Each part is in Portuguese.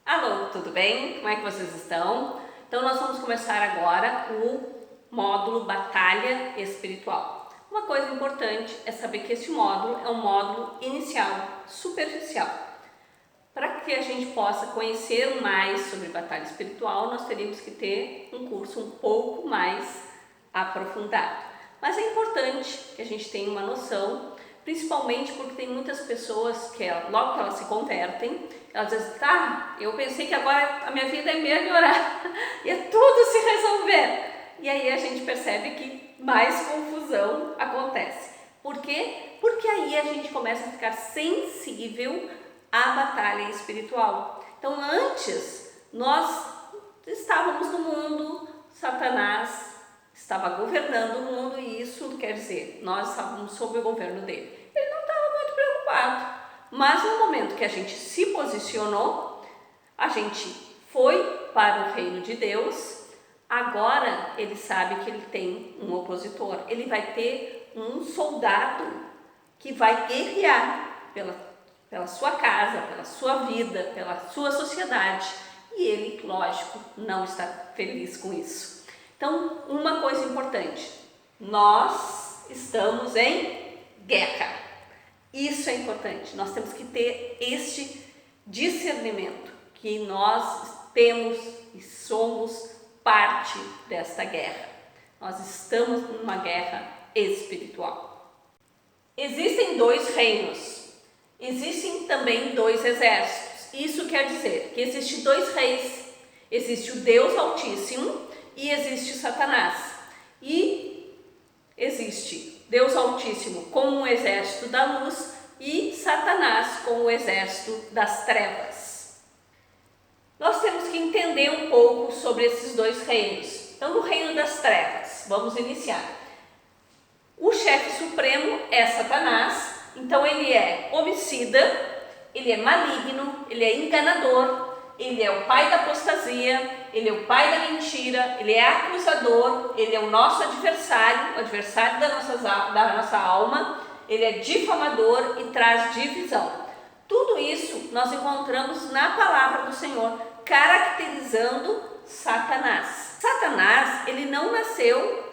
Alô, tudo bem? Como é que vocês estão? Então nós vamos começar agora o módulo Batalha Espiritual. Uma coisa importante é saber que esse módulo é um módulo inicial, superficial. Para que a gente possa conhecer mais sobre batalha espiritual, nós teríamos que ter um curso um pouco mais aprofundado. Mas é importante que a gente tenha uma noção, principalmente porque tem muitas pessoas que logo que elas se convertem, elas dizem, tá, eu pensei que agora a minha vida ia melhorar, ia tudo se resolver. E aí a gente percebe que mais confusão acontece. Por quê? Porque aí a gente começa a ficar sensível à batalha espiritual. Então antes nós estávamos no mundo, Satanás estava governando o mundo e isso quer dizer, nós estávamos sob o governo dele. Ele não estava muito preocupado, mas no momento que a gente se posicionou, a gente foi para o reino de Deus, agora ele sabe que ele tem um opositor, ele vai ter um soldado que vai guerrear pela sua casa, pela sua vida, pela sua sociedade, e ele, lógico, não está feliz com isso. Então, uma coisa importante, nós estamos em guerra. Isso é importante, nós temos que ter este discernimento, que nós temos e somos parte desta guerra. Nós estamos numa guerra espiritual. Existem dois reinos, existem também dois exércitos. Isso quer dizer que existem dois reis, existe o Deus Altíssimo e existe Satanás. E existe Deus Altíssimo com o exército da luz e Satanás com o exército das trevas. Nós temos que entender um pouco sobre esses dois reinos. Então, no reino das trevas, vamos iniciar. O chefe supremo é Satanás, então ele é homicida, ele é maligno, ele é enganador, ele é o pai da apostasia, ele é o pai da mentira, ele é acusador, ele é o nosso adversário, o adversário da nossa alma, ele é difamador e traz divisão. Tudo isso nós encontramos na palavra do Senhor, caracterizando Satanás. Satanás, ele não nasceu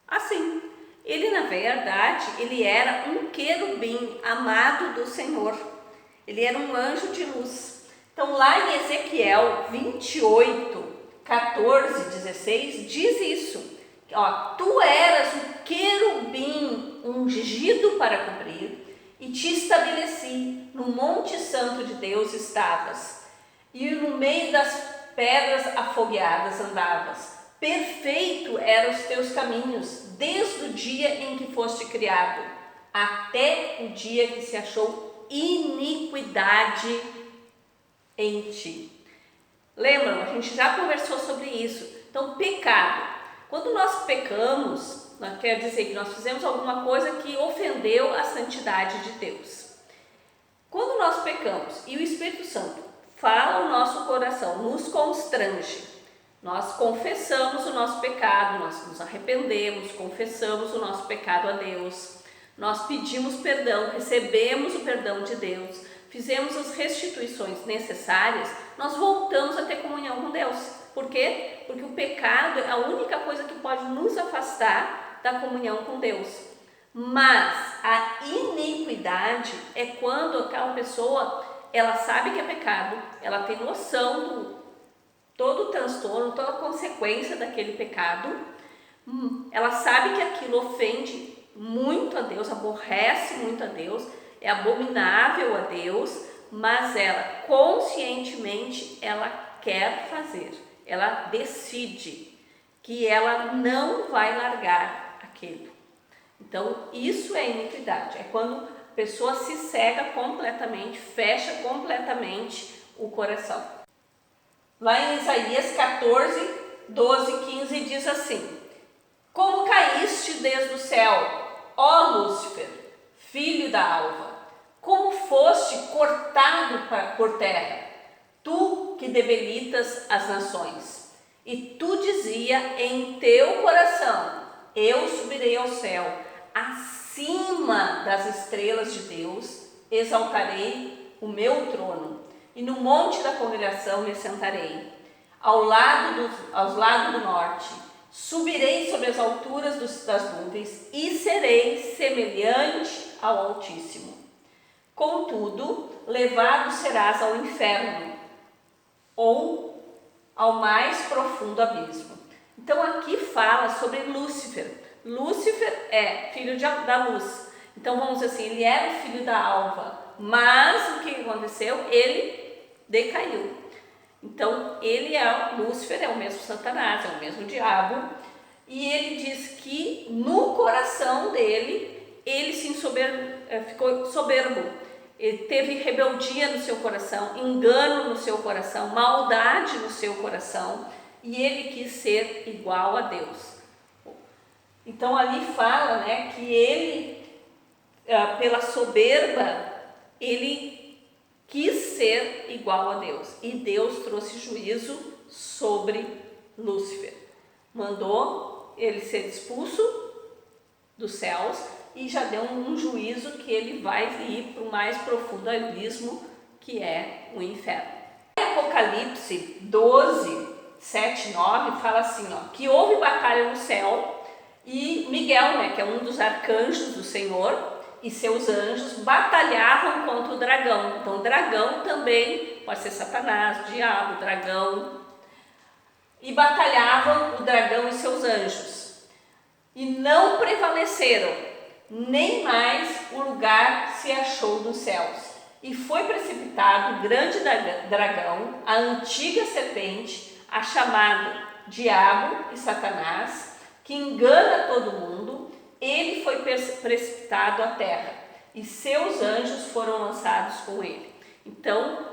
assim. Ele, na verdade, ele era um querubim amado do Senhor. Ele era um anjo de luz. Então, lá em Ezequiel 28, 14, 16, diz isso. Ó, tu eras um querubim ungido para cobrir e te estabeleci, no monte santo de Deus estavas, e no meio das pedras afogueadas andavas. Perfeito eram os teus caminhos, desde o dia em que foste criado, até o dia que se achou iniquidade em ti. Lembram? A gente já conversou sobre isso. Então, pecado. Quando nós pecamos, quer dizer que nós fizemos alguma coisa que ofendeu a santidade de Deus. Quando nós pecamos e o Espírito Santo fala o nosso coração, nos constrange, nós confessamos o nosso pecado, nós nos arrependemos, confessamos o nosso pecado a Deus, nós pedimos perdão, recebemos o perdão de Deus, fizemos as restituições necessárias, nós voltamos a ter comunhão com Deus. Por quê? Porque o pecado é a única coisa que pode nos afastar da comunhão com Deus. Mas a iniquidade é quando aquela pessoa, ela sabe que é pecado, ela tem noção do todo o transtorno, toda a consequência daquele pecado, ela sabe que aquilo ofende muito a Deus, aborrece muito a Deus, é abominável a Deus, mas ela conscientemente ela quer fazer, ela decide que ela não vai largar aquilo. Então isso é iniquidade, é quando a pessoa se cega completamente, fecha completamente o coração. Lá em Isaías 14, 12, 15 diz assim: como caíste desde o céu, ó Lúcifer, filho da alva, como foste cortado por terra, tu que debilitas as nações. E tu dizia em teu coração, eu subirei ao céu, acima das estrelas de Deus, exaltarei o meu trono. e no monte da congregação me sentarei, aos lados do norte. Subirei sobre as alturas das nuvens e serei semelhante ao Altíssimo. Contudo, levado serás ao inferno, ou ao mais profundo abismo. Então aqui fala sobre Lúcifer. Lúcifer é filho da luz. Então vamos dizer assim, ele era o filho da alva, mas o que aconteceu? Ele decaiu. Então Lúcifer é o mesmo Satanás, é o mesmo diabo, e ele diz que no coração dele, ele ficou soberbo. Ele teve rebeldia no seu coração, engano no seu coração, maldade no seu coração, e ele quis ser igual a Deus. Então ali fala, né, que ele, pela soberba, ele quis ser igual a Deus, e Deus trouxe juízo sobre Lúcifer. Mandou ele ser expulso dos céus e já deu um juízo que ele vai ir para o mais profundo abismo, que é o inferno. Em Apocalipse 12, 7, 9, fala assim, que houve batalha no céu e Miguel, né, que é um dos arcanjos do Senhor, e seus anjos batalhavam contra o dragão. Então o dragão também pode ser Satanás, diabo, dragão, e batalhavam o dragão e seus anjos, e não prevaleceram, nem mais o lugar se achou nos céus. E foi precipitado o grande dragão, a antiga serpente, a chamado Diabo e Satanás, que engana todo mundo. Ele foi precipitado à terra, e seus anjos foram lançados com ele. Então,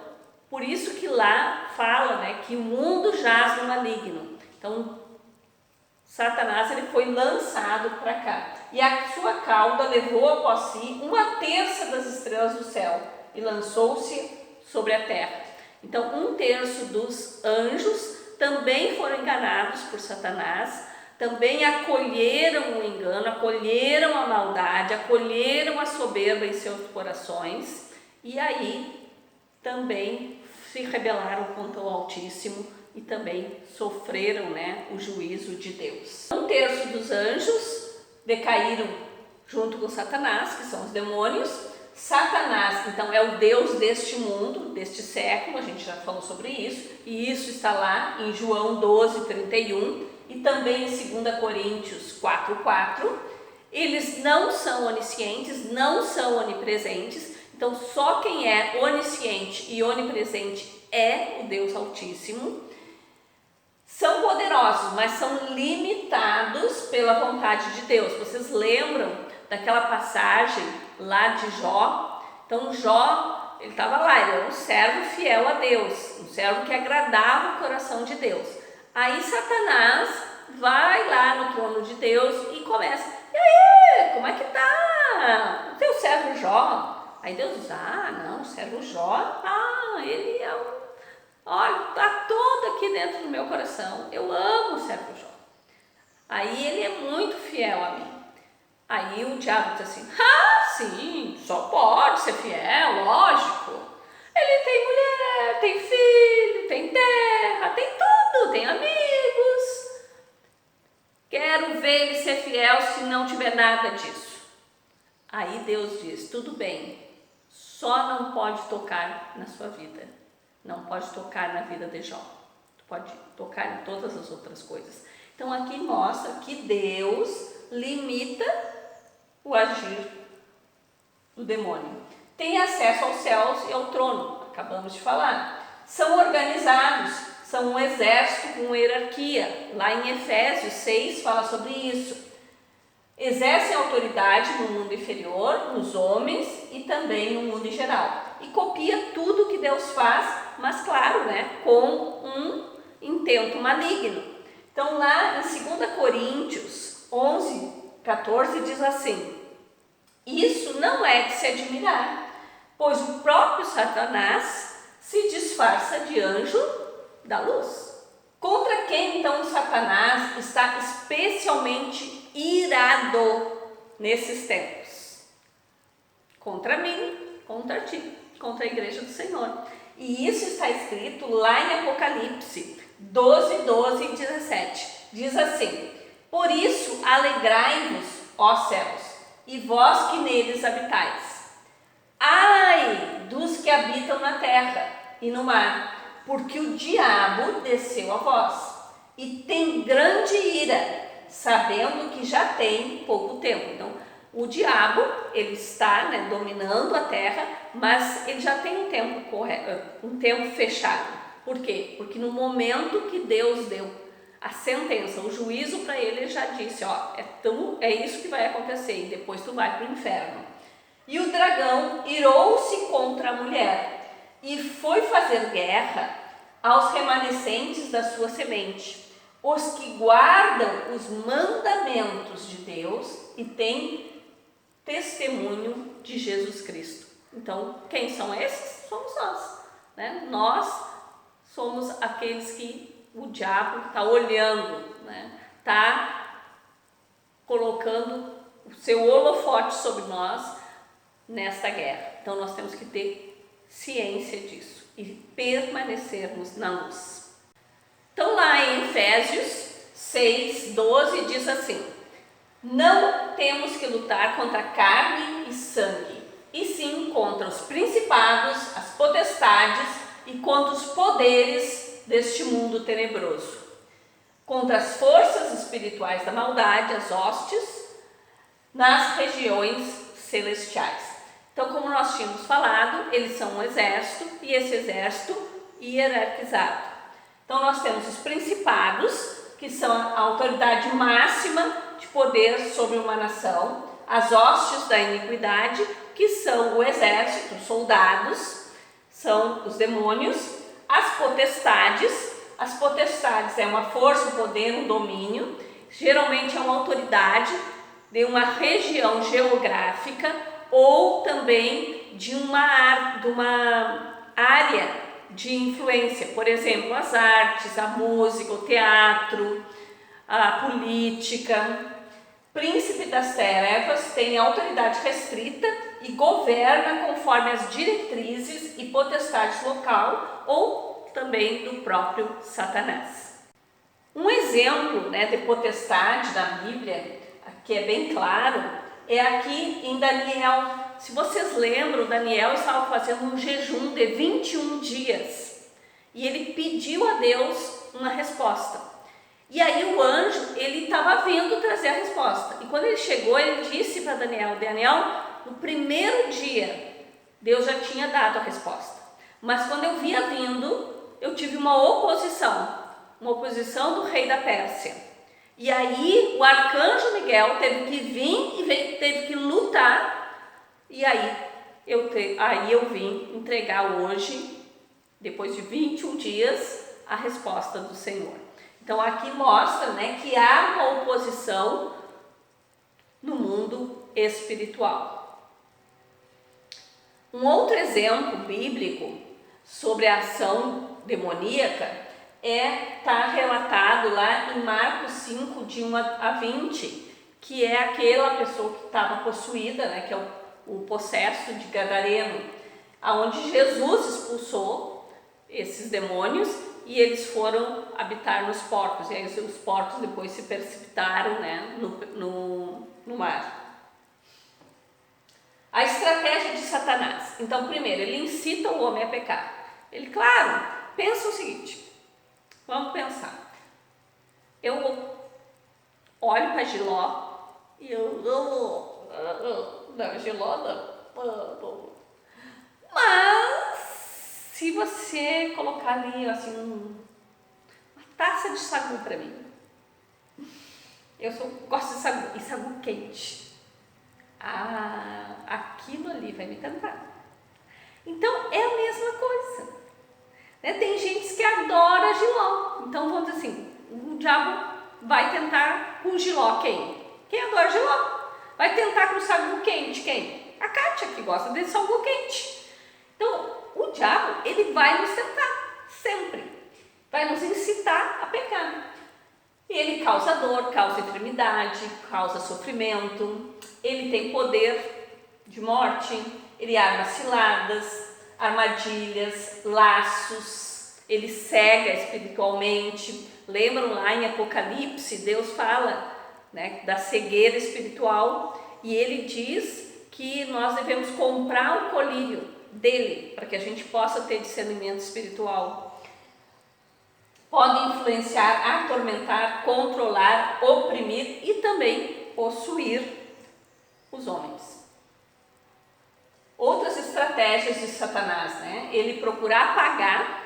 por isso que lá fala, né, que o mundo jaz no maligno. Então, Satanás ele foi lançado para cá, e a sua cauda levou após si 1/3 das estrelas do céu e lançou-se sobre a terra. Então 1/3 dos anjos também foram enganados por Satanás, também acolheram o engano, acolheram a maldade, acolheram a soberba em seus corações, e aí também se rebelaram contra o Altíssimo e também sofreram, né, o juízo de Deus. 1/3 dos anjos decaíram junto com Satanás, que são os demônios. Satanás, então, é o Deus deste mundo, deste século, a gente já falou sobre isso, e isso está lá em João 12, 31, e também em 2 Coríntios 4, 4. Eles não são oniscientes, não são onipresentes, então só quem é onisciente e onipresente é o Deus Altíssimo. São poderosos, mas são limitados pela vontade de Deus. Vocês lembram daquela passagem lá de Jó? Então Jó, ele estava lá, ele era um servo fiel a Deus, um servo que agradava o coração de Deus. Aí Satanás vai lá no trono de Deus e começa: e aí, como é que tá o teu servo Jó? Aí Deus diz: não, o servo Jó, ele é olha, está todo aqui dentro do meu coração, eu amo o servo Jó. Aí ele é muito fiel a mim. Aí o diabo diz assim: sim, só pode ser fiel, lógico. Ele tem mulher, tem filho, tem terra, tem tudo, tem amigos. Quero ver ele ser fiel se não tiver nada disso. Aí Deus diz: tudo bem, só não pode tocar na sua vida. Não pode tocar na vida de Jó. Tu pode tocar em todas as outras coisas. Então aqui mostra que Deus limita o agir do demônio. Tem acesso aos céus e ao trono, acabamos de falar. São organizados, são um exército com hierarquia. Lá em Efésios 6 fala sobre isso. Exercem autoridade no mundo inferior, nos homens e também no mundo em geral. E copia tudo que Deus faz, mas claro, né, com um intento maligno. Então lá em 2 Coríntios 11, 14 diz assim: isso não é de se admirar, pois o próprio Satanás se disfarça de anjo da luz. Contra quem então Satanás está especialmente irado nesses tempos? Contra mim, contra ti, contra a igreja do Senhor. E isso está escrito lá em Apocalipse 12, 12 e 17. Diz assim: por isso alegrai-vos, ó céus, e vós que neles habitais. Ai dos que habitam na terra e no mar, porque o diabo desceu a vós, e tem grande ira, sabendo que já tem pouco tempo. Então, o diabo, ele está, dominando a terra, mas ele já tem um tempo fechado. Por quê? Porque no momento que Deus deu a sentença, o juízo para ele já disse, é isso que vai acontecer, e depois tu vai para o inferno. E o dragão irou-se contra a mulher e foi fazer guerra aos remanescentes da sua semente, os que guardam os mandamentos de Deus e têm testemunho de Jesus Cristo. Então, quem são esses? Somos nós, né? Nós somos aqueles que o diabo está olhando, está colocando o seu holofote sobre nós nesta guerra. Então, nós temos que ter ciência disso e permanecermos na luz. Então, lá em Efésios 6, 12, diz assim: não temos que lutar contra carne e sangue, e sim contra os principados, as potestades e contra os poderes deste mundo tenebroso, contra as forças espirituais da maldade, as hostes, nas regiões celestiais. Então, como nós tínhamos falado, eles são um exército, e esse exército hierarquizado. Então, nós temos os principados, que são a autoridade máxima de poder sobre uma nação, as hostes da iniquidade, que são o exército, os soldados, são os demônios, as potestades é uma força, um poder, um domínio, geralmente é uma autoridade de uma região geográfica ou também de uma área de influência, por exemplo, as artes, a música, o teatro, a política. Príncipe das trevas tem autoridade restrita e governa conforme as diretrizes e potestades local ou também do próprio Satanás. Um exemplo de potestade na Bíblia, que é bem claro, é aqui em Daniel. Se vocês lembram, Daniel estava fazendo um jejum de 21 dias e ele pediu a Deus uma resposta. E aí o anjo, ele estava vindo trazer a resposta. E quando ele chegou, ele disse para Daniel: no primeiro dia, Deus já tinha dado a resposta. Mas quando eu vinha vindo, eu tive uma oposição do rei da Pérsia. E aí o arcanjo Miguel teve que vir e teve que lutar. E aí eu vim entregar hoje, depois de 21 dias, a resposta do Senhor. Então aqui mostra que há uma oposição no mundo espiritual. Um outro exemplo bíblico sobre a ação demoníaca está relatado lá em Marcos 5, de 1 a 20, que é aquela pessoa que estava possuída, que é o possesso de Gadareno, aonde Jesus expulsou esses demônios e eles foram habitar nos porcos, e aí os porcos depois se precipitaram no mar. A estratégia de Satanás. Então, primeiro, ele incita o homem a pecar. Ele, claro, pensa o seguinte, vamos pensar, eu olho para Giló e Giló não. Mas se você colocar ali assim uma taça de sagu para mim, eu gosto de sagu, e sagu quente, aquilo ali vai me tentar. Então é a mesma coisa, Tem gente que adora Giló, então vamos dizer assim, o diabo vai tentar com Giló quem? Quem adora Giló. Vai tentar com sagu quente quem? A Kátia, que gosta de sagu quente. Então o diabo, ele vai nos tentar sempre, vai nos incitar a pecar. E ele causa dor, causa enfermidade, causa sofrimento, ele tem poder de morte, ele arma ciladas, armadilhas, laços, ele cega espiritualmente. Lembram lá em Apocalipse, Deus fala, né, da cegueira espiritual, e ele diz que nós devemos comprar o colírio dele, para que a gente possa ter discernimento espiritual. Podem influenciar, atormentar, controlar, oprimir e também possuir os homens. Outras estratégias de Satanás, né? Ele procura apagar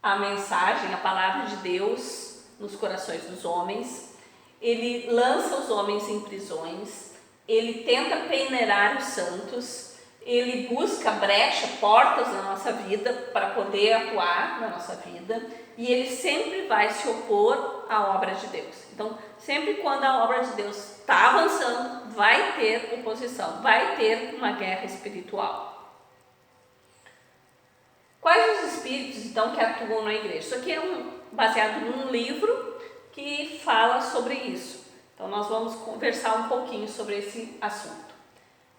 a mensagem, a palavra de Deus nos corações dos homens. Ele lança os homens em prisões. Ele tenta peneirar os santos. Ele busca brecha, portas na nossa vida para poder atuar na nossa vida. E ele sempre vai se opor à obra de Deus. Então, sempre quando a obra de Deus está avançando, vai ter oposição, vai ter uma guerra espiritual. Quais os espíritos, então, que atuam na igreja? Isso aqui é baseado num livro que fala sobre isso. Então, nós vamos conversar um pouquinho sobre esse assunto.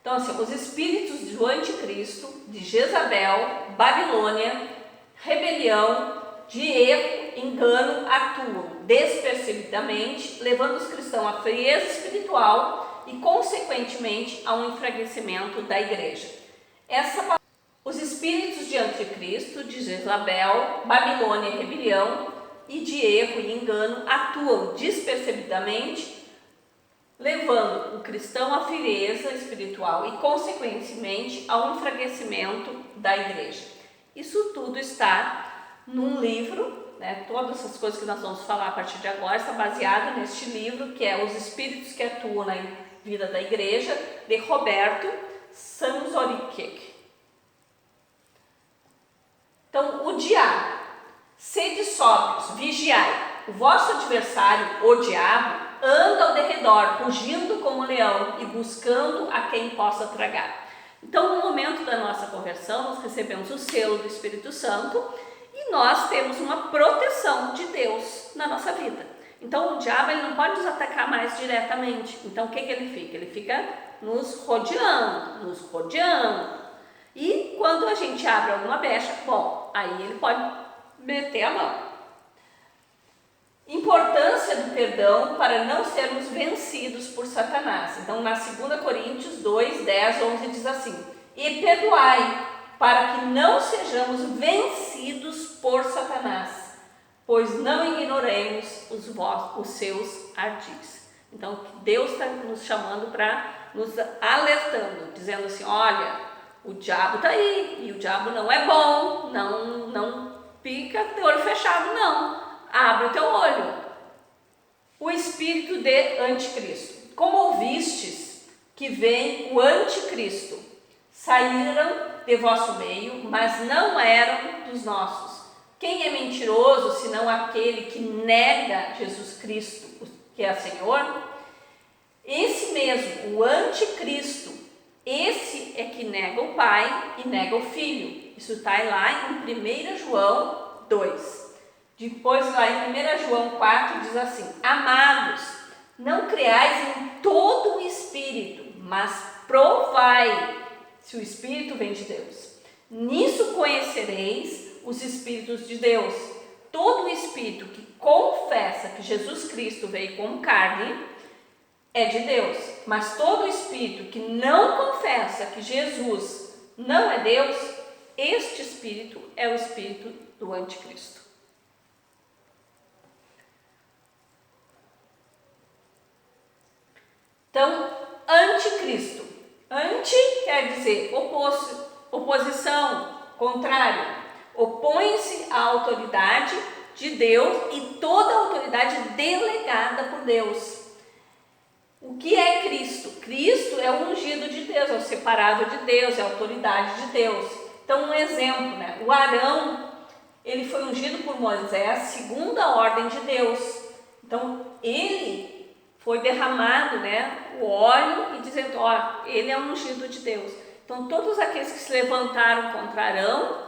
Então, assim, os espíritos do anticristo, de Jezabel, Babilônia, rebelião, de erro, engano, atuam despercebidamente, levando os cristãos à frieza espiritual e, consequentemente, a um enfraquecimento da igreja. Os espíritos de anticristo, de Jezabel, Babilônia e rebelião, e de erro e engano, atuam despercebidamente, levando o cristão à frieza espiritual e, consequentemente, ao enfraquecimento da igreja. Isso tudo está num livro, né? Todas essas coisas que nós vamos falar a partir de agora está baseado neste livro, que é Os Espíritos que Atuam na Vida da Igreja, de Roberto Sanzoricek. Então, o diabo: sede sóbrios, vigiai, o vosso adversário, o diabo, anda ao derredor, rugindo como um leão e buscando a quem possa tragar. Então, no momento da nossa conversão, nós recebemos o selo do Espírito Santo e nós temos uma proteção de Deus na nossa vida. Então, o diabo ele não pode nos atacar mais diretamente. Então, o que ele fica? Ele fica nos rodeando. E quando a gente abre alguma brecha, bom, aí ele pode meter a mão. Importância do perdão para não sermos vencidos por Satanás. Então, na 2 Coríntios 2, 10, 11 diz assim: e perdoai, para que não sejamos vencidos por Satanás, pois não ignoremos os seus ardis. Então, Deus está nos chamando para nos alertando, dizendo assim: olha, o diabo está aí, e o diabo não é bom, não fica com o olho fechado, não, abre o teu olho. O espírito de anticristo: como ouvistes que vem o anticristo, saíram de vosso meio, mas não eram dos nossos. Quem é mentiroso, senão aquele que nega Jesus Cristo, que é Senhor? Esse mesmo, o anticristo, esse é que nega o Pai e nega o Filho. Isso está lá em 1 João 2. Depois, lá em 1 João 4, diz assim: amados, não creais em todo o Espírito, mas provai se o Espírito vem de Deus. Nisso conhecereis os Espíritos de Deus. Todo Espírito que confessa que Jesus Cristo veio como carne é de Deus. Mas todo Espírito que não confessa que Jesus não é Deus, este Espírito é o Espírito do Anticristo. Então, Anticristo. Anti quer dizer oposição, contrário. Opõe-se à autoridade de Deus e toda a autoridade delegada por Deus. O que é Cristo? Cristo é o ungido de Deus, é o separado de Deus, é a autoridade de Deus. Então, um exemplo, né? O Arão, ele foi ungido por Moisés segundo a ordem de Deus. Então, ele foi derramado, né, o óleo e dizendo, ó, ele é um ungido de Deus. Então, todos aqueles que se levantaram contra Arão,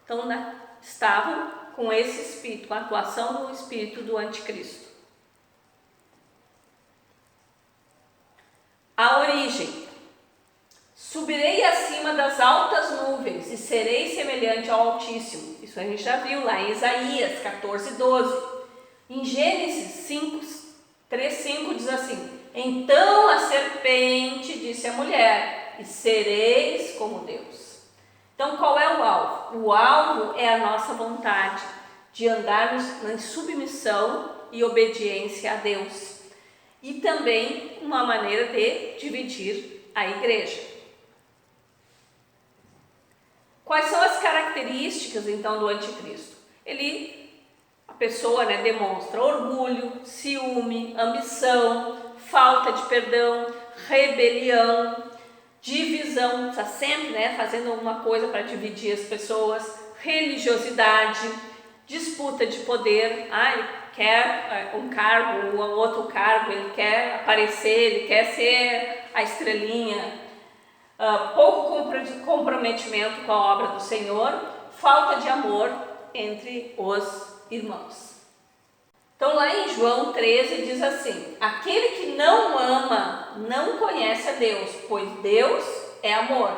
então, né, estavam com esse espírito, com a atuação do espírito do anticristo. A origem. Subirei acima das altas nuvens e serei semelhante ao Altíssimo. Isso a gente já viu lá em Isaías 14:12. Em Gênesis 3:5 diz assim: então a serpente disse à mulher, e sereis como Deus. Então qual é o alvo? O alvo é a nossa vontade de andarmos em submissão e obediência a Deus. E também uma maneira de dividir a igreja. Quais são as características então do anticristo? A pessoa demonstra orgulho, ciúme, ambição, falta de perdão, rebelião, divisão, está sempre fazendo alguma coisa para dividir as pessoas, religiosidade, disputa de poder, ele quer um cargo ou outro cargo, ele quer aparecer, ele quer ser a estrelinha, pouco comprometimento com a obra do Senhor, falta de amor entre os irmãos. Então lá em João 13 diz assim: aquele que não ama não conhece a Deus, pois Deus é amor.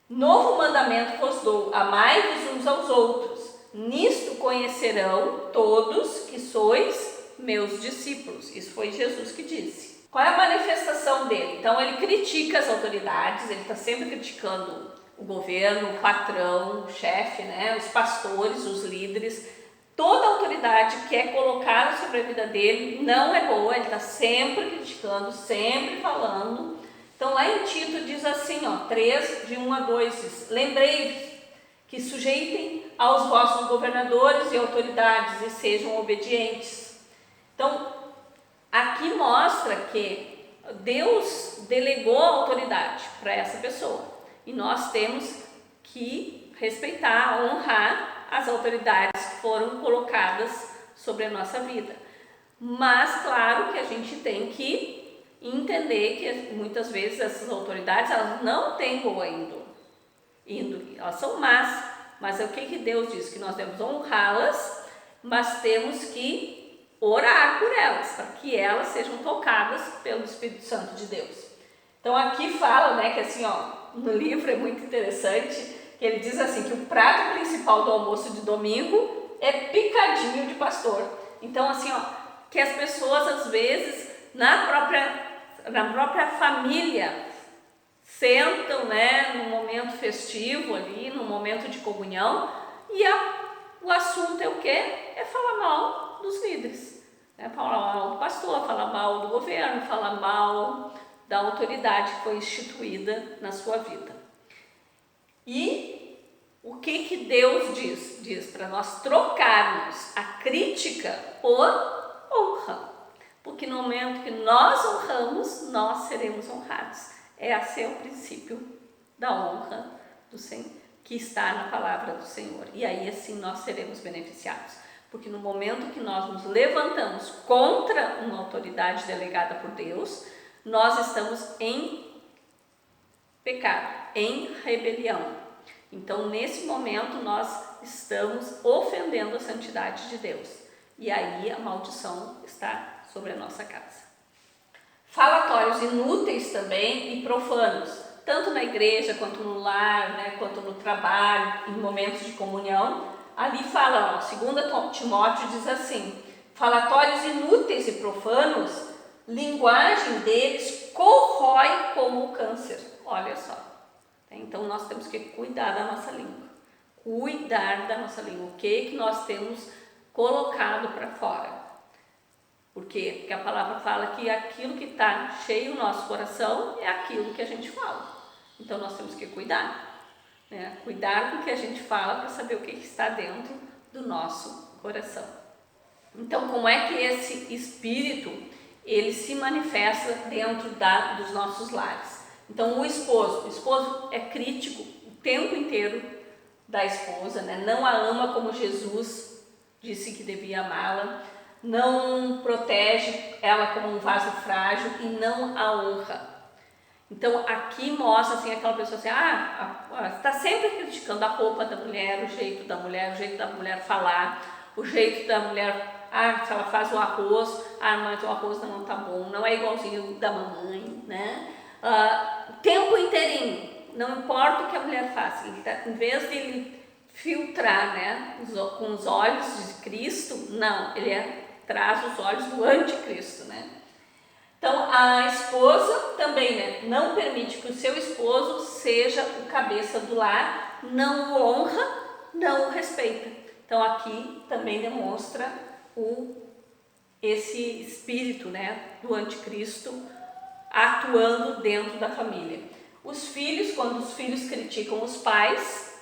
Novo mandamento vos dou, amai-vos uns aos outros. Nisto conhecerão todos que sois meus discípulos. Isso foi Jesus que disse. Qual é a manifestação dele? Então ele critica as autoridades, ele está sempre criticando o governo, o patrão, o chefe, os pastores, os líderes. Toda autoridade que é colocada sobre a vida dele não é boa, ele está sempre criticando, sempre falando. Então lá em Tito diz assim, 3, de 1-2, diz: lembrei-vos que sujeitem aos vossos governadores e autoridades e sejam obedientes. Então, aqui mostra que Deus delegou a autoridade para essa pessoa e nós temos que respeitar, honrar as autoridades que foram colocadas sobre a nossa vida. Mas, claro que a gente tem que entender que muitas vezes essas autoridades elas não têm boa índole, elas são más, mas é o que Deus diz? Que nós devemos honrá-las, mas temos que orar por elas, para que elas sejam tocadas pelo Espírito Santo de Deus. Então aqui fala, que assim, no livro é muito interessante, que ele diz assim, que o prato principal do almoço de domingo é picadinho de pastor. Então assim, que as pessoas às vezes, na própria família, sentam, no momento festivo ali, no momento de comunhão, e o assunto é o quê? É falar mal dos líderes. Falar mal do pastor, falar mal do governo, falar mal da autoridade que foi instituída na sua vida. E o que Deus diz? Diz para nós trocarmos a crítica por honra. Porque no momento que nós honramos, nós seremos honrados. Esse é o princípio da honra do Senhor, que está na palavra do Senhor. E aí assim nós seremos beneficiados. Porque no momento que nós nos levantamos contra uma autoridade delegada por Deus, nós estamos em pecado, em rebelião. Então, nesse momento, nós estamos ofendendo a santidade de Deus. E aí a maldição está sobre a nossa casa. Falatórios inúteis também e profanos, tanto na igreja, quanto no lar, quanto no trabalho, em momentos de comunhão. Ali fala, 2 Timóteo diz assim: falatórios inúteis e profanos, linguagem deles corrói como o câncer. Olha só. Então nós temos que cuidar da nossa língua. Cuidar da nossa língua. O que nós temos colocado para fora. Por quê? Porque a palavra fala que aquilo que está cheio no nosso coração é aquilo que a gente fala. Então nós temos que cuidar. Cuidar com o que a gente fala para saber o que está dentro do nosso coração. Então, como é que esse espírito ele se manifesta dentro dos nossos lares? Então, o esposo é crítico o tempo inteiro da esposa, não a ama como Jesus disse que devia amá-la, não protege ela como um vaso frágil e não a honra. Então aqui mostra assim, aquela pessoa assim, está sempre criticando a roupa da mulher, o jeito da mulher falar, o jeito da mulher, se ela faz o arroz, mas o arroz não está bom, não é igualzinho da mamãe, tempo inteirinho, não importa o que a mulher faça, em vez de ele filtrar, né, com os olhos de Cristo, não, ele traz os olhos do anticristo, né? Então a esposa também, né, não permite que o seu esposo seja o cabeça do lar, não o honra, não o respeita. Então aqui também demonstra esse espírito, né, do anticristo atuando dentro da família. Os filhos, quando os filhos criticam os pais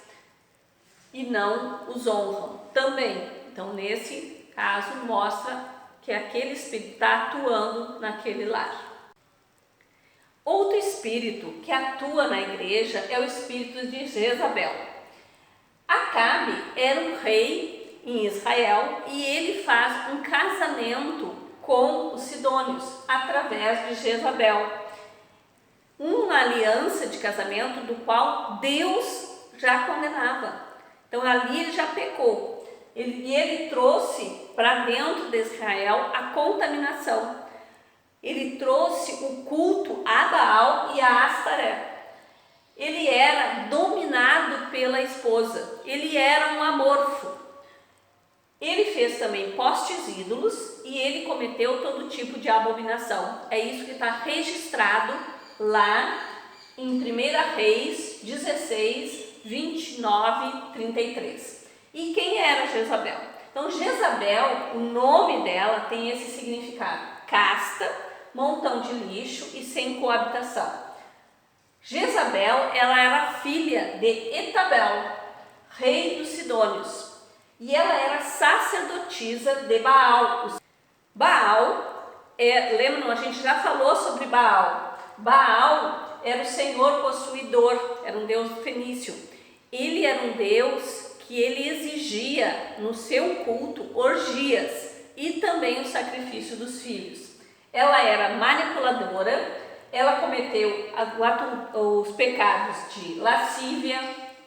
e não os honram, também. Então nesse caso mostra que aquele espírito está atuando naquele lar. Outro espírito que atua na igreja é o espírito de Jezabel. Acabe era um rei em Israel e ele faz um casamento com os sidônios através de Jezabel. Uma aliança de casamento do qual Deus já condenava. Então ali ele já pecou. Ele trouxe para dentro de Israel a contaminação. Ele trouxe o culto a Baal e a Astaré. Ele era dominado pela esposa. Ele era um amorfo. Ele fez também postes ídolos e ele cometeu todo tipo de abominação. É isso que está registrado lá em 1 Reis 16, 29, 33. E quem era Jezabel? Então Jezabel, o nome dela tem esse significado: casta, montão de lixo e sem coabitação. Jezabel, ela era filha de Etabel, rei dos Sidônios, e ela era sacerdotisa de Baal. Baal, lembram, a gente já falou sobre Baal. Baal era o senhor possuidor, era um deus fenício. Ele era um deus que ele exigia no seu culto orgias e também o sacrifício dos filhos. Ela era manipuladora, ela cometeu os pecados de lascívia,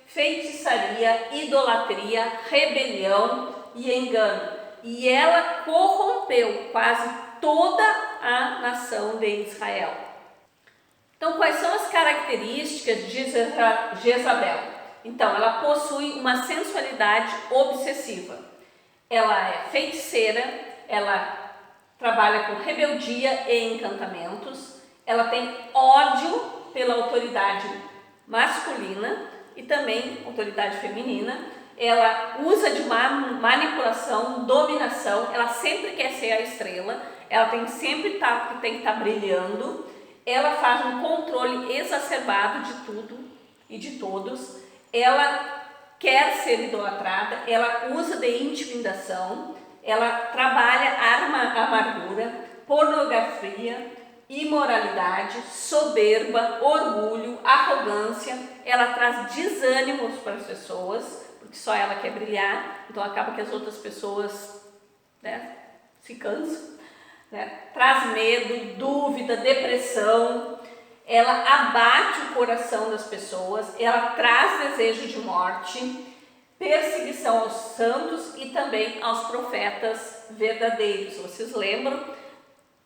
feitiçaria, idolatria, rebelião e engano. E ela corrompeu quase toda a nação de Israel. Então, quais são as características de Jezabel? Então, ela possui uma sensualidade obsessiva. Ela é feiticeira, ela trabalha com rebeldia e encantamentos, ela tem ódio pela autoridade masculina e também autoridade feminina. Ela usa de manipulação, dominação, ela sempre quer ser a estrela, ela tem sempre tem que estar brilhando, ela faz um controle exacerbado de tudo e de todos. Ela quer ser idolatrada, ela usa de intimidação, ela trabalha amargura, pornografia, imoralidade, soberba, orgulho, arrogância. Ela traz desânimos para as pessoas, porque só ela quer brilhar, então acaba que as outras pessoas, né, se cansam. Né? Traz medo, dúvida, depressão. Ela abate o coração das pessoas, ela traz desejo de morte, perseguição aos santos e também aos profetas verdadeiros. Vocês lembram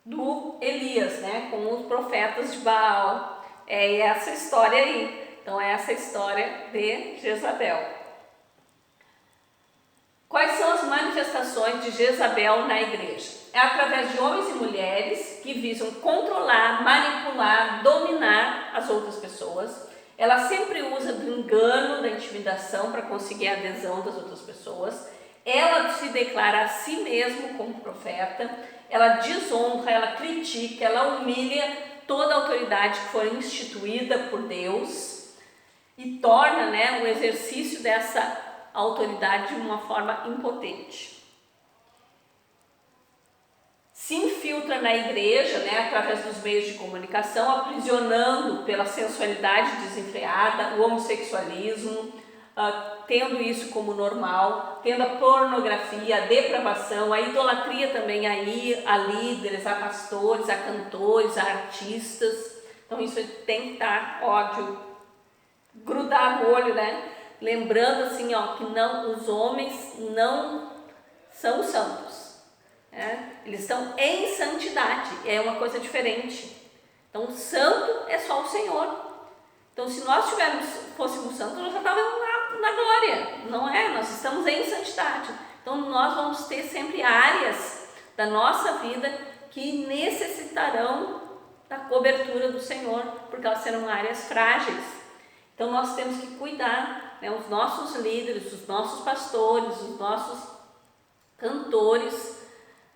do Elias, né, com os profetas de Baal? É essa história aí. Então é essa história de Jezabel. Quais são as manifestações de Jezabel na igreja? É através de homens e mulheres que visam controlar, manipular, dominar as outras pessoas. Ela sempre usa do engano, da intimidação para conseguir a adesão das outras pessoas. Ela se declara a si mesma como profeta. Ela desonra, ela critica, ela humilha toda a autoridade que for instituída por Deus e torna, né, o exercício dessa autoridade de uma forma impotente. Se infiltra na igreja, né, através dos meios de comunicação, aprisionando pela sensualidade desenfreada, o homossexualismo, tendo isso como normal, tendo a pornografia, a depravação, a idolatria também a líderes, a pastores, a cantores, a artistas. Então isso tem que estar ódio, grudar no olho, né? Lembrando assim, que não, os homens não são santos. Eles estão em santidade, é uma coisa diferente. Então, o santo é só o Senhor. Então, se nós fôssemos santos, nós já estávamos na glória, não é? Nós estamos em santidade. Então, nós vamos ter sempre áreas da nossa vida que necessitarão da cobertura do Senhor, porque elas serão áreas frágeis. Então, nós temos que cuidar, né? Os nossos líderes, os nossos pastores, os nossos cantores,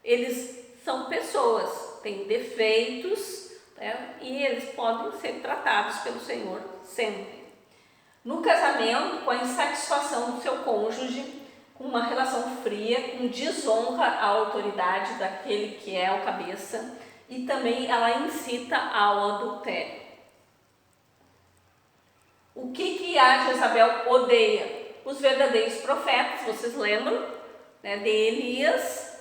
eles são pessoas, têm defeitos, né? E eles podem ser tratados pelo Senhor sempre. No casamento, com a insatisfação do seu cônjuge, com uma relação fria, com desonra à autoridade daquele que é o cabeça, e também ela incita ao adultério. O que a Jezabel odeia? Os verdadeiros profetas, vocês lembram, né, de Elias.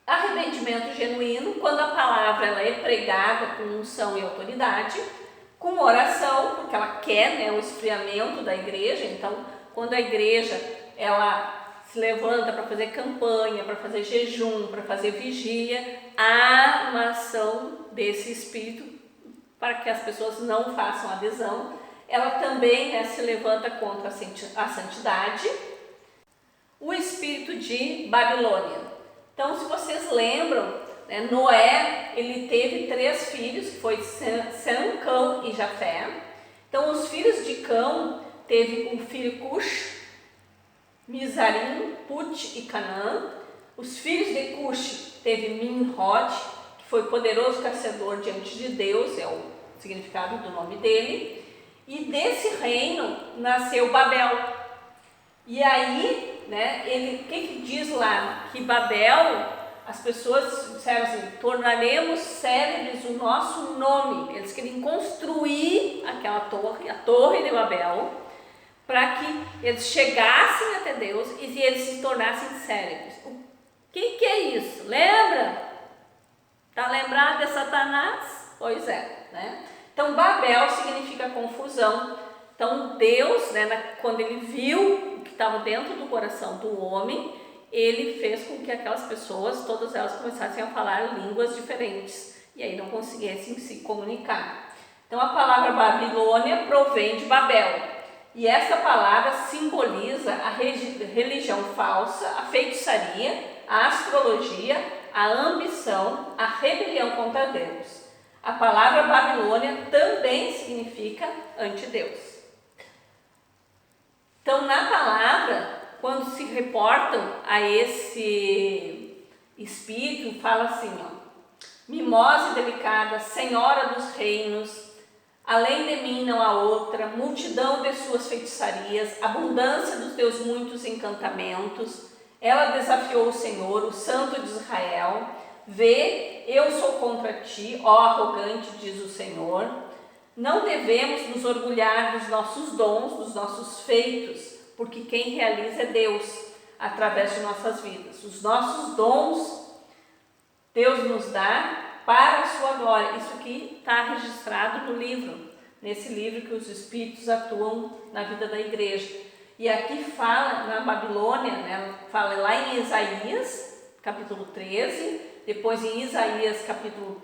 Arrependimento genuíno, quando a palavra ela é pregada com unção e autoridade, com oração, porque ela quer, né, o esfriamento da igreja. Então, quando a igreja ela se levanta para fazer campanha, para fazer jejum, para fazer vigília, há uma ação desse espírito para que as pessoas não façam adesão. Ela também, né, se levanta contra a santidade. O espírito de Babilônia. Então, se vocês lembram, né, Noé, ele teve 3 filhos, que foi Sem, Cão e Jafé. Então, os filhos de Cão, teve o filho Cush, Mizarim, Put e Canaã. Os filhos de Cush, teve Nimrod, que foi poderoso caçador diante de Deus, é o significado do nome dele. E desse reino nasceu Babel. E aí, né, o que diz lá? Que Babel, as pessoas disseram assim, tornaremos célebres o nosso nome. Eles queriam construir aquela torre, a Torre de Babel, para que eles chegassem até Deus e eles se tornassem célebres. O que é isso? Lembra? Está lembrado de Satanás? Pois é, né? Então, Babel significa confusão. Então, Deus, né, quando ele viu o que estava dentro do coração do homem, ele fez com que aquelas pessoas, todas elas começassem a falar línguas diferentes e aí não conseguissem se comunicar. Então, a palavra Babilônia provém de Babel. E essa palavra simboliza a religião falsa, a feitiçaria, a astrologia, a ambição, a rebelião contra Deus. A palavra Babilônia também significa antideus. Então, na palavra, quando se reportam a esse espírito, fala assim, ó, mimosa e delicada, senhora dos reinos, além de mim não há outra, multidão de suas feitiçarias, abundância dos teus muitos encantamentos. Ela desafiou o Senhor, o Santo de Israel. Vê, eu sou contra ti, ó arrogante, diz o Senhor. Não devemos nos orgulhar dos nossos dons, dos nossos feitos, porque quem realiza é Deus, através de nossas vidas. Os nossos dons, Deus nos dá para a sua glória. Isso aqui está registrado no livro, nesse livro que os Espíritos atuam na vida da igreja. E aqui fala, na Babilônia, né, fala lá em Isaías, capítulo 13, depois em Isaías, capítulo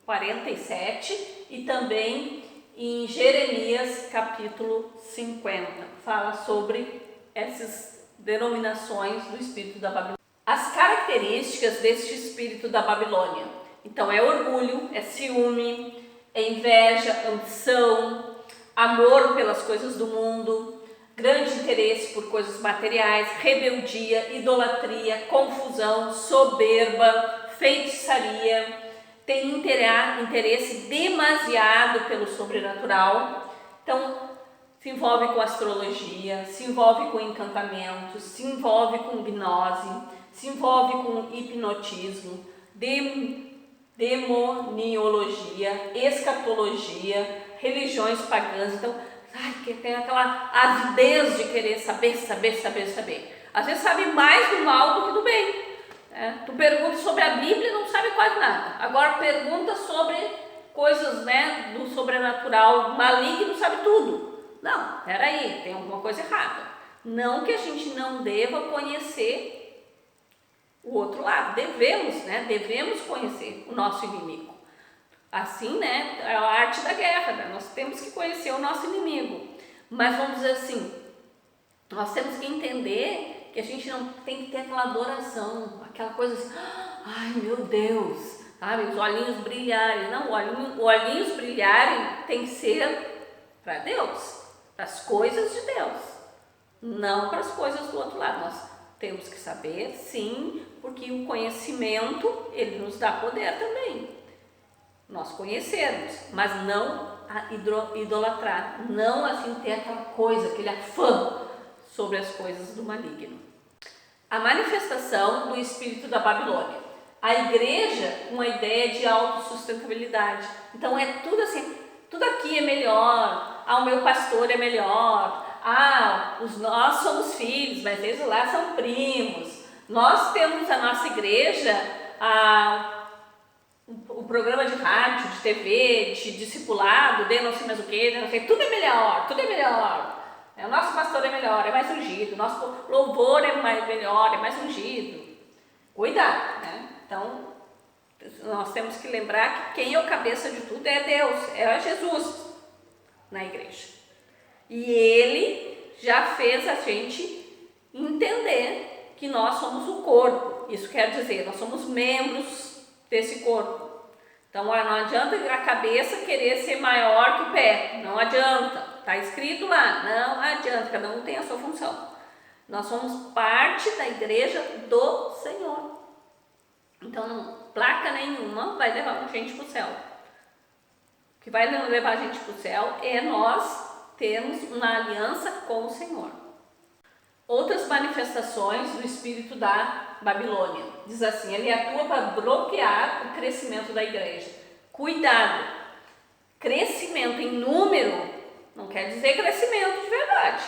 47, e também em Jeremias, capítulo 50. Fala sobre essas denominações do espírito da Babilônia. As características deste espírito da Babilônia. Então, é orgulho, é ciúme, é inveja, ambição, amor pelas coisas do mundo, grande interesse por coisas materiais, rebeldia, idolatria, confusão, soberba, feitiçaria, tem interesse demasiado pelo sobrenatural. Então, se envolve com astrologia, se envolve com encantamentos, se envolve com gnose, se envolve com hipnotismo, demoniologia, escatologia, religiões pagãs. Então, que tem aquela avidez de querer saber. Às vezes sabe mais do mal do que do bem. Tu pergunta sobre a Bíblia e não sabe quase nada. Agora pergunta sobre coisas, né, do sobrenatural maligno, sabe tudo. Não, peraí, tem alguma coisa errada. Não que a gente não deva conhecer o outro lado. Devemos conhecer o nosso inimigo. Assim, né, é a arte da guerra, né? Nós temos que conhecer o nosso inimigo. Mas vamos dizer assim, nós temos que entender que a gente não tem que ter aquela adoração, aquela coisa assim, ai meu Deus, sabe, os olhinhos brilharem. Não, olhinhos brilharem tem que ser para Deus, para as coisas de Deus, não para as coisas do outro lado. Nós temos que saber, sim, porque o conhecimento, ele nos dá poder também. Nós conhecermos, mas não idolatrar, não assim ter aquela coisa, aquele afã sobre as coisas do maligno. A manifestação do espírito da Babilônia. A igreja, uma ideia de autossustentabilidade. Então é tudo assim, tudo aqui é melhor, o meu pastor é melhor, nós somos filhos, mas eles lá são primos. Nós temos a nossa igreja, o programa de rádio, de TV, de discipulado, de não sei mais o que, não sei, tudo é melhor, tudo é melhor. O nosso pastor é melhor, é mais ungido, o nosso louvor é melhor, é mais ungido. Cuidado, né? Então, nós temos que lembrar que quem é o cabeça de tudo é Deus, é Jesus na igreja. E Ele já fez a gente entender que nós somos o corpo. Isso quer dizer, nós somos membros desse corpo. Então, não adianta a cabeça querer ser maior que o pé, não adianta. Está escrito lá, não adianta, cada um tem a sua função. Nós somos parte da igreja do Senhor. Então, placa nenhuma vai levar a gente para o céu. O que vai levar a gente para o céu é nós termos uma aliança com o Senhor. Outras manifestações do espírito da Babilônia. Diz assim, ele atua para bloquear o crescimento da igreja. Cuidado! Crescimento em número não quer dizer crescimento de verdade.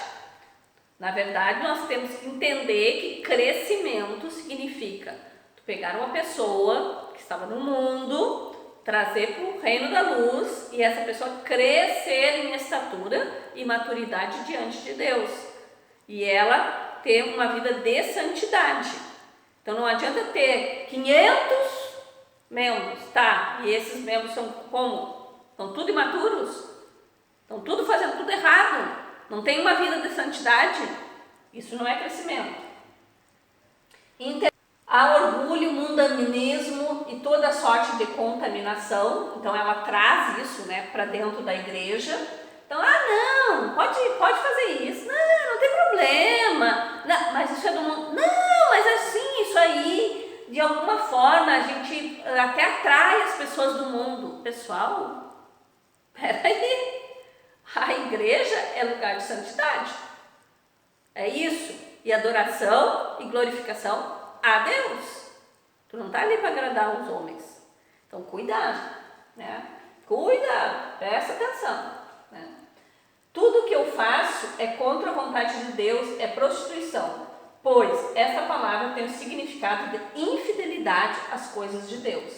Na verdade, nós temos que entender que crescimento significa tu pegar uma pessoa que estava no mundo, trazer para o reino da luz e essa pessoa crescer em estatura e maturidade diante de Deus. E ela ter uma vida de santidade. Então não adianta ter 500 membros, tá? E esses membros são como? Estão tudo imaturos? Estão tudo fazendo tudo errado? Não tem uma vida de santidade? Isso não é crescimento. Há orgulho, mundanismo e toda sorte de contaminação. Então ela traz isso, né, para dentro da igreja. Então, não, pode fazer isso. Não tem problema. Não, mas isso é do mundo. Não, mas assim, isso aí, de alguma forma, a gente até atrai as pessoas do mundo. Pessoal, peraí. A igreja é lugar de santidade. É isso. E adoração e glorificação a Deus. Tu não está ali para agradar os homens. Então, cuidado, né? Cuidado, presta atenção, né? Tudo que eu faço é contra a vontade de Deus, é prostituição, pois essa palavra tem o significado de infidelidade às coisas de Deus.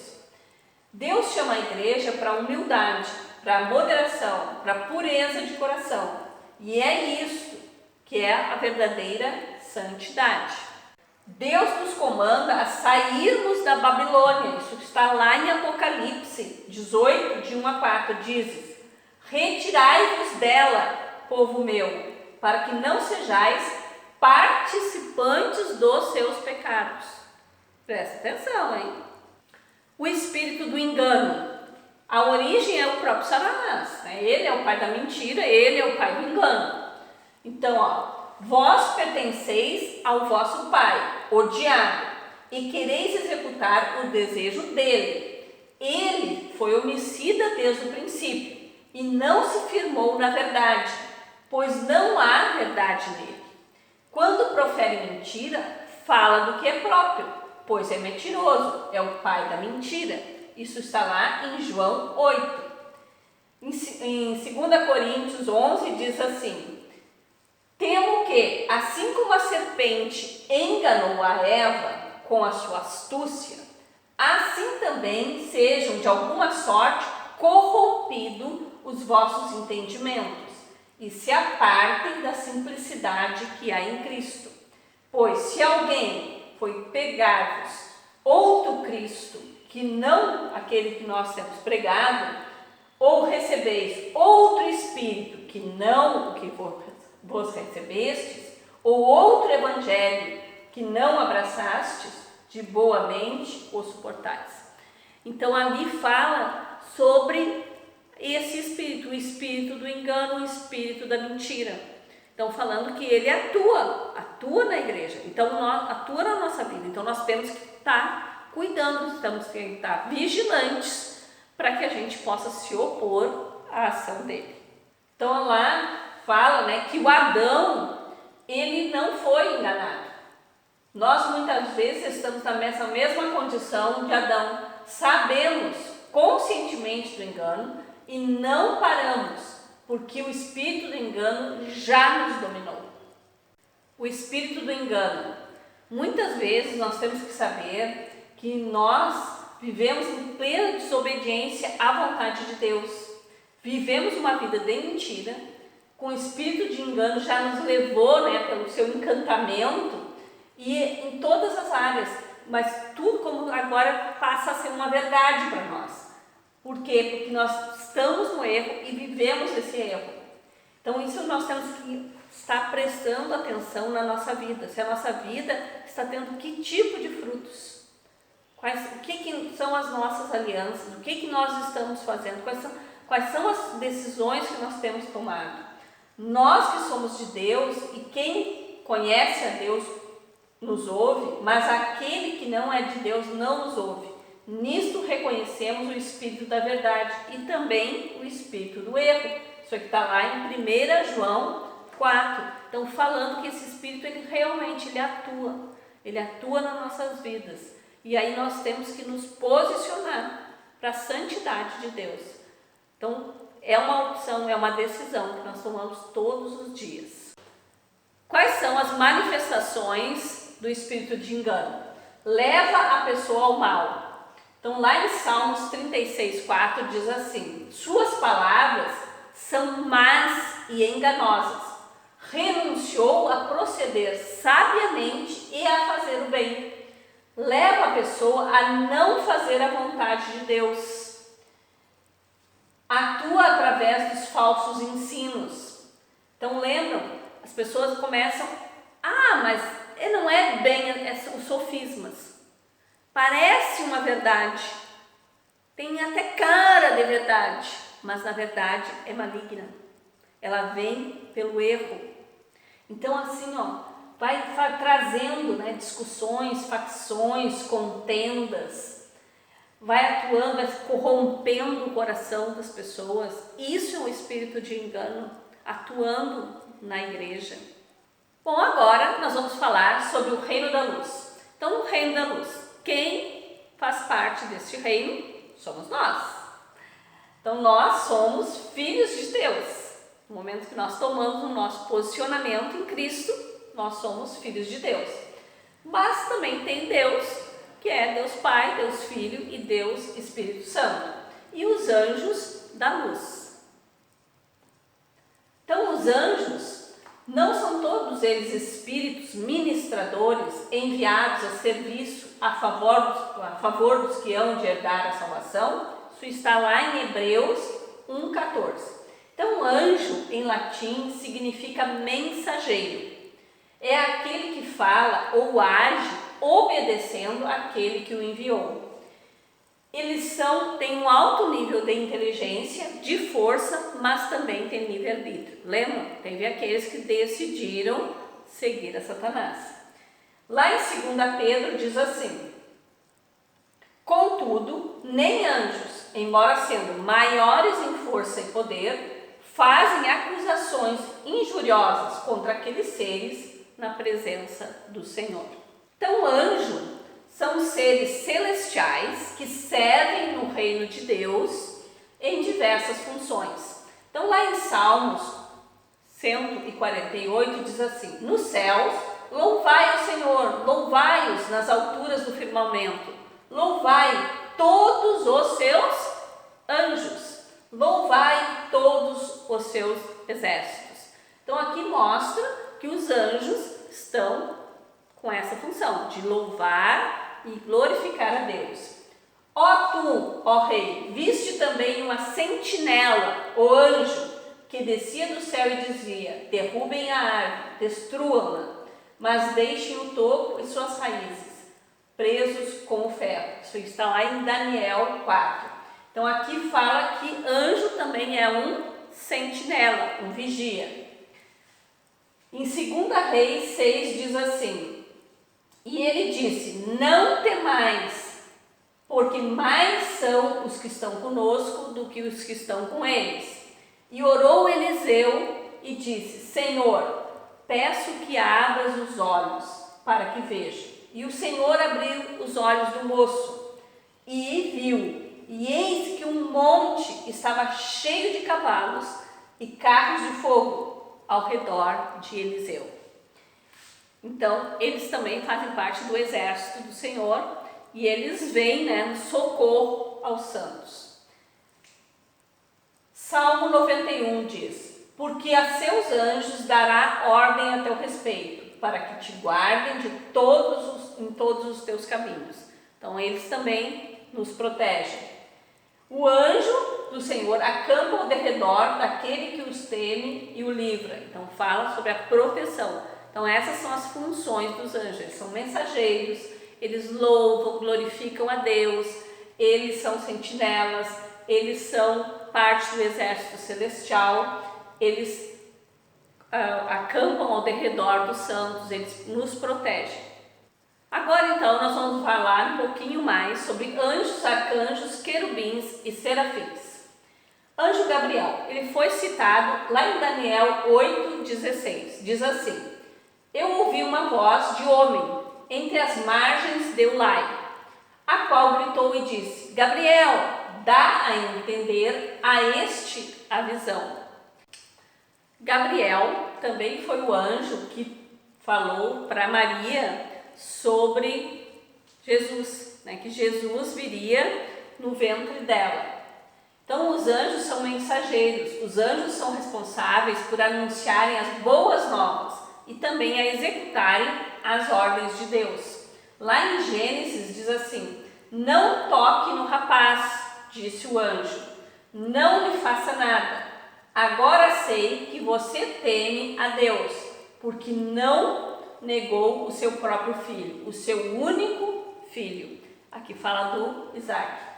Deus chama a igreja para a humildade, para a moderação, para a pureza de coração. E é isso que é a verdadeira santidade. Deus nos comanda a sairmos da Babilônia. Isso está lá em Apocalipse 18, de 1 a 4, diz: retirai-vos dela, povo meu, para que não sejais participantes dos seus pecados. Presta atenção, hein? O espírito do engano. A origem é o próprio Satanás, né? Ele é o pai da mentira, ele é o pai do engano. Então, vós pertenceis ao vosso pai, o diabo, e quereis executar o desejo dele. Ele foi homicida desde o princípio e não se firmou na verdade, pois não há verdade nele. Quando profere mentira, fala do que é próprio, pois é mentiroso, é o pai da mentira. Isso está lá em João 8. Em 2 Coríntios 11 diz assim: temo que, assim como a serpente enganou a Eva com a sua astúcia, assim também sejam de alguma sorte corrompidos os vossos entendimentos e se apartem da simplicidade que há em Cristo. Pois se alguém foi pegar-vos outro Cristo que não aquele que nós temos pregado, ou recebeis outro espírito que não o que vos recebestes, ou outro evangelho que não abraçastes, de boa mente o suportais. Então ali fala sobre esse espírito, o espírito do engano, o espírito da mentira. Então falando que ele atua na igreja, então atua na nossa vida. Então nós temos que estar cuidando, temos que estar vigilantes para que a gente possa se opor à ação dele. Então lá fala, né, que o Adão, ele não foi enganado. Nós muitas vezes estamos nessa mesma condição de Adão, sabemos conscientemente do engano e não paramos, porque o espírito do engano já nos dominou. O espírito do engano, muitas vezes nós temos que saber que nós vivemos em plena desobediência à vontade de Deus, vivemos uma vida de mentira, com o espírito de engano já nos levou, né, pelo seu encantamento, e em todas as áreas, mas tudo como agora passa a ser uma verdade para nós. Por quê? Porque nós estamos no erro e vivemos esse erro. Então isso nós temos que estar prestando atenção na nossa vida. Se a nossa vida está tendo que tipo de frutos? O que são as nossas alianças? O que nós estamos fazendo? Quais são as decisões que nós temos tomado? Nós que somos de Deus, e quem conhece a Deus nos ouve, mas aquele que não é de Deus não nos ouve. Nisto reconhecemos o espírito da verdade e também o espírito do erro. Isso aqui está lá em 1 João 4. Então falando que esse espírito ele realmente atua nas nossas vidas. E aí nós temos que nos posicionar para a santidade de Deus. Então é uma opção, é uma decisão que nós tomamos todos os dias. Quais são as manifestações do espírito de engano? Leva a pessoa ao mal. Então lá em Salmos 36:4 diz assim: suas palavras são más e enganosas, renunciou a proceder sabiamente e a fazer o bem. Leva a pessoa a não fazer a vontade de Deus, atua através dos falsos ensinos. Então lembram, as pessoas começam, mas não é bem os sofismas. Parece uma verdade, tem até cara de verdade, mas na verdade é maligna. Ela vem pelo erro. Então assim, vai trazendo, né, discussões, facções, contendas, vai atuando, vai corrompendo o coração das pessoas. Isso é um espírito de engano atuando na igreja. Bom, agora nós vamos falar sobre o reino da luz. Então, o reino da luz, quem faz parte deste reino somos nós. Então, nós somos filhos de Deus. No momento que nós tomamos o nosso posicionamento em Cristo, nós somos filhos de Deus. Mas também tem Deus, que é Deus Pai, Deus Filho e Deus Espírito Santo. E os anjos da luz. Então, os anjos não são todos eles espíritos ministradores enviados a serviço a favor dos que hão de herdar a salvação? Isso está lá em Hebreus 1,14. Então, anjo em latim significa mensageiro. É aquele que fala ou age obedecendo àquele que o enviou. Eles têm um alto nível de inteligência, de força, mas também têm livre-arbítrio. Lembram? Teve aqueles que decidiram seguir a Satanás. Lá em 2 Pedro diz assim: contudo, nem anjos, embora sendo maiores em força e poder, fazem acusações injuriosas contra aqueles seres na presença do Senhor. Então, anjo são seres celestiais que servem no reino de Deus em diversas funções. Então, lá em Salmos 148 diz assim: nos céus, louvai ao Senhor, louvai-os nas alturas do firmamento, louvai todos os seus anjos, louvai todos os seus exércitos. Então, aqui mostra que os anjos estão com essa função de louvar e glorificar a Deus. Ó tu, ó rei, viste também uma sentinela, o anjo, que descia do céu e dizia: derrubem a árvore, destruam-na, mas deixem o topo e suas raízes, presos com o ferro. Isso está lá em Daniel 4. Então aqui fala que anjo também é um sentinela, um vigia. Em 2 Reis 6 diz assim: e ele disse: não temais, porque mais são os que estão conosco do que os que estão com eles. E orou Eliseu e disse: Senhor, peço que abras os olhos para que veja. E o Senhor abriu os olhos do moço e viu. E eis que um monte estava cheio de cavalos e carros de fogo ao redor de Eliseu. Então, eles também fazem parte do exército do Senhor e eles vêm, no socorro aos santos. Salmo 91 diz: porque a seus anjos dará ordem a teu respeito, para que te guardem em todos os teus caminhos. Então, eles também nos protegem. O anjo do Senhor acampa ao derredor daquele que os teme e o livra. Então, fala sobre a proteção. Então, essas são as funções dos anjos. Eles são mensageiros, eles louvam, glorificam a Deus, eles são sentinelas, eles são parte do exército celestial, eles acampam ao derredor dos santos, eles nos protegem. Agora então nós vamos falar um pouquinho mais sobre anjos, arcanjos, querubins e serafins. Anjo Gabriel, ele foi citado lá em Daniel 8,16, diz assim: eu ouvi uma voz de homem entre as margens de Ulai, a qual gritou e disse: Gabriel, dá a entender a este a visão. Gabriel também foi o anjo que falou para Maria sobre Jesus, que Jesus viria no ventre dela. Então, os anjos são mensageiros, os anjos são responsáveis por anunciarem as boas novas e também a executarem as ordens de Deus. Lá em Gênesis diz assim: não toque no rapaz, disse o anjo, não lhe faça nada. Agora sei que você teme a Deus, porque não negou o seu próprio filho, o seu único filho. Aqui fala do Isaac.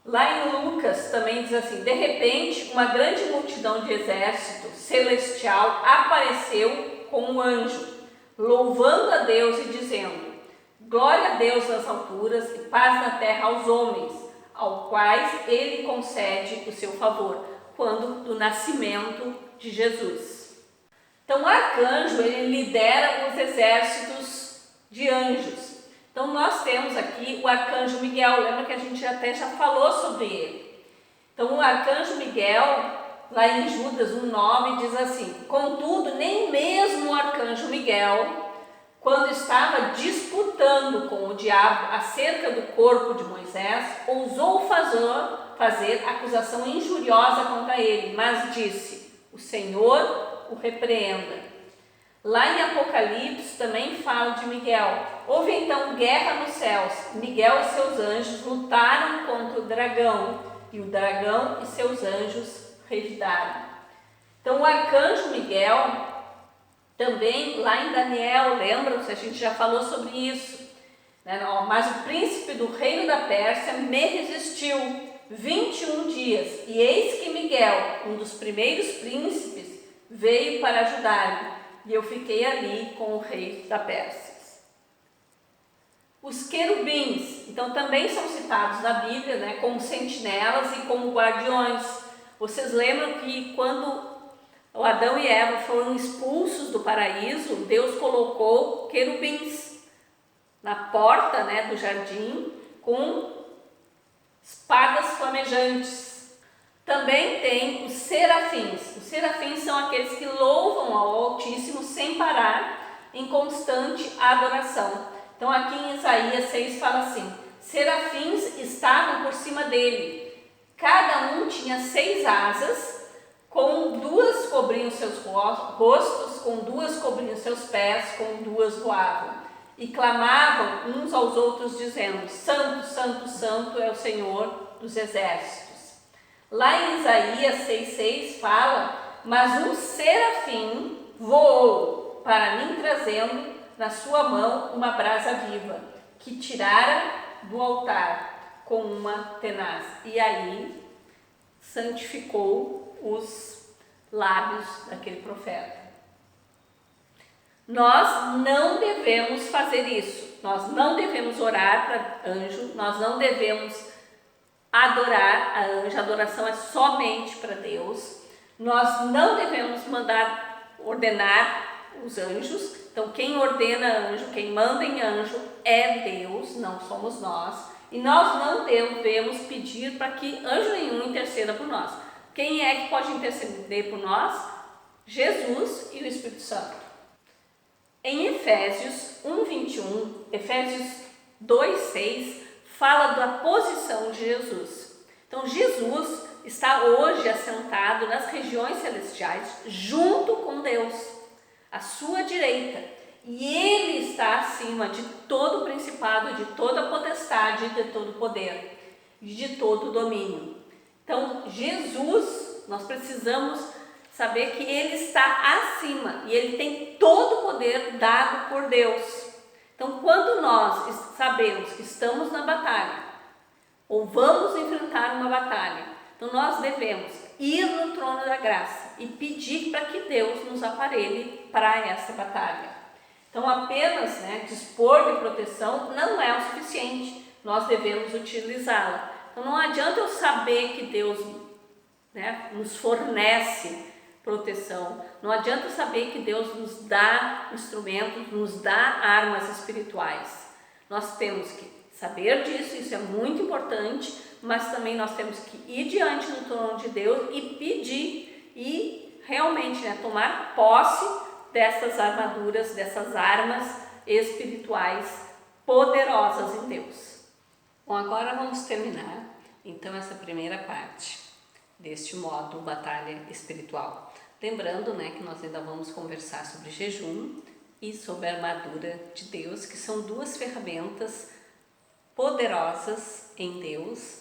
Lá em Lucas também diz assim: de repente, uma grande multidão de exército celestial apareceu com um anjo, louvando a Deus e dizendo: glória a Deus nas alturas e paz na terra aos homens, aos quais ele concede o seu favor, quando do nascimento de Jesus. Então, o arcanjo, ele lidera os exércitos de anjos. Então, nós temos aqui o arcanjo Miguel, lembra que a gente até já falou sobre ele. Então, o arcanjo Miguel, lá em Judas 1,9, diz assim: contudo, nem mesmo o arcanjo Miguel, quando estava disputando com o diabo acerca do corpo de Moisés, ousou fazer acusação injuriosa contra ele, mas disse: o Senhor o repreenda. Lá em Apocalipse também fala de Miguel. Houve então guerra nos céus. Miguel e seus anjos lutaram contra o dragão, e o dragão e seus anjos revidaram. Então, o arcanjo Miguel, também lá em Daniel, lembram-se, a gente já falou sobre isso, mas o príncipe do reino da Pérsia me resistiu 21 dias, e eis que Miguel, um dos primeiros príncipes, veio para ajudar-me, e eu fiquei ali com o rei da Pérsia. Os querubins, então, também são citados na Bíblia, como sentinelas e como guardiões. Vocês lembram que quando Adão e Eva foram expulsos do paraíso, Deus colocou querubins na porta, do jardim, com espadas flamejantes. Também tem os serafins. Os serafins são aqueles que louvam ao Altíssimo sem parar, em constante adoração. Então, aqui em Isaías 6 fala assim: serafins estavam por cima dele. Cada um tinha 6 asas, com 2 cobriam seus rostos, com 2 cobriam seus pés, com 2 voavam. e clamavam uns aos outros dizendo: Santo, Santo, Santo é o Senhor dos exércitos. Lá em Isaías 6,6 fala: mas um serafim voou para mim, trazendo na sua mão uma brasa viva, que tirara do altar com uma tenaz. E aí santificou os lábios daquele profeta. Nós não devemos fazer isso. Nós não devemos orar para anjo, nós não devemos adorar a anjo. A adoração é somente para Deus. Nós não devemos ordenar os anjos. Então, quem ordena anjo, quem manda em anjo é Deus, não somos nós. E nós não devemos pedir para que anjo nenhum interceda por nós. Quem é que pode interceder por nós? Jesus e o Espírito Santo. Em Efésios 1:21, Efésios 2:6, fala da posição de Jesus. Então, Jesus está hoje assentado nas regiões celestiais, junto com Deus, à sua direita. E Ele está acima de todo principado, de toda potestade, de todo poder, de todo domínio. Então, Jesus, nós precisamos saber que Ele está acima e Ele tem todo o poder dado por Deus. Então, quando nós sabemos que estamos na batalha, ou vamos enfrentar uma batalha, então nós devemos ir no trono da graça e pedir para que Deus nos aparelhe para essa batalha. Então, apenas dispor de proteção não é o suficiente, nós devemos utilizá-la. Então, não adianta eu saber que Deus nos fornece proteção, não adianta saber que Deus nos dá instrumentos, nos dá armas espirituais. Nós temos que saber disso, isso é muito importante, mas também nós temos que ir diante do trono de Deus e pedir e realmente tomar posse dessas armaduras, dessas armas espirituais poderosas em Deus. Bom, agora vamos terminar então essa primeira parte deste módulo Batalha Espiritual. Lembrando que nós ainda vamos conversar sobre jejum e sobre a armadura de Deus, que são duas ferramentas poderosas em Deus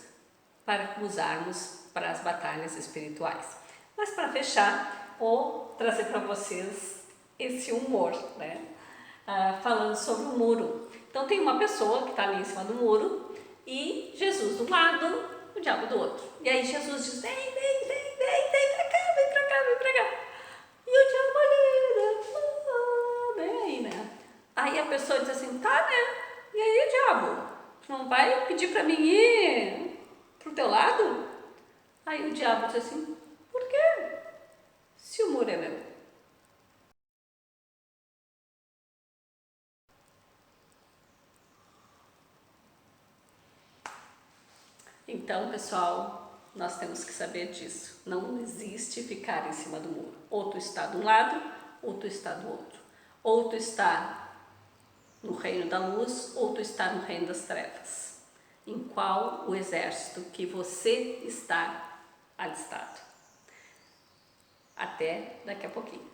para usarmos para as batalhas espirituais. Mas para fechar, vou trazer para vocês esse humor, falando sobre o muro. Então tem uma pessoa que está ali em cima do muro e Jesus do lado, o diabo do outro. E aí Jesus diz: vem pra cá, vem pra cá, vem pra cá. E o diabo ali, vem aí, Aí a pessoa diz assim: tá, E aí, diabo, tu não vai pedir pra mim ir pro teu lado? Aí o diabo diz assim: por quê? Se o muro é meu. Então, pessoal, nós temos que saber disso. Não existe ficar em cima do muro. Ou tu está de um lado, ou tu está do outro. Ou tu está no reino da luz, ou tu está no reino das trevas. Em qual o exército que você está alistado? Até daqui a pouquinho.